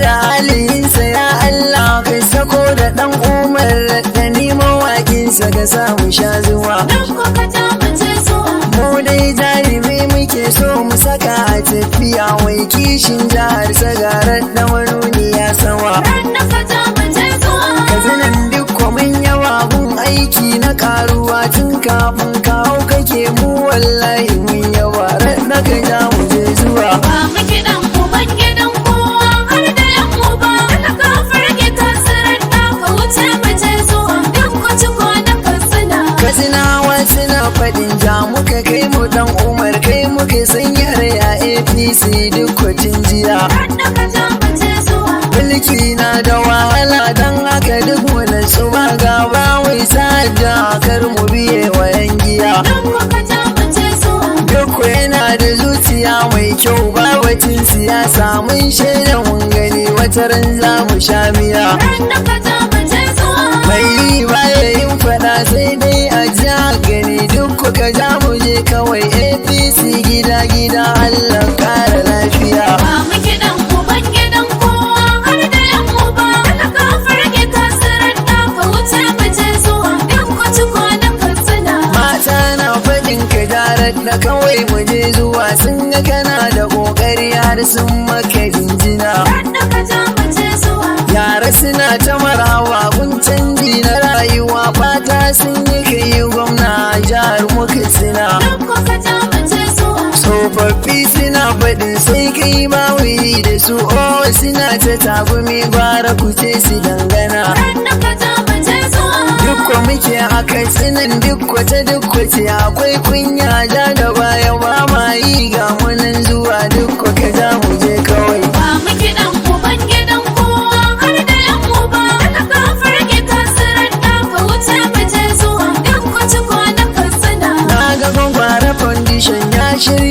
da halinsa ya Allah ka sako da dan Umar da ni mawaƙinsa ka samu sha zuwa. Mu dai jarumi muke so mu saka a tafiya wai kishin jihar Sagarar da manuniya sama. Kazinan duk mun yawa gun aiki na karuwa tun kafin kawo kake mu wallahi mun yawa ran da ka ja mu je zuwa. Katsinawa suna faɗin ja muka kai mu dan Umar kai muka sanyar ya APC duk kwacin jiya. Mulki na da wahala don haka duk wani su ba gaba wai sada kar mu biye wa yan giya. Duk yana da zuciya mai kyau ba wacin siyasa mun shaida mun gani wataran za mu sha miya. Mai yi baya yin fada sai dai a ja gani duk kuka ja mu je kawai APC gida gida Allah kara lafiya. Mata na faɗin ka jarar da kawai mu je zuwa sun ga kana da ƙoƙari har sun maka jinjina. Yara suna ta marawa kun canji na rayuwa fata sun yi kai gwamna a jihar muka tsina. Tsofaffi suna faɗin sai kai ba wuri da su o suna ta tagumi gwara kuce su dangana. Dukwa muke haka tsinan dukwa ce akwai kunya ja da baya ba ma yi ga munan zuwa dukwa ka ja mu je kawai. Ya shirya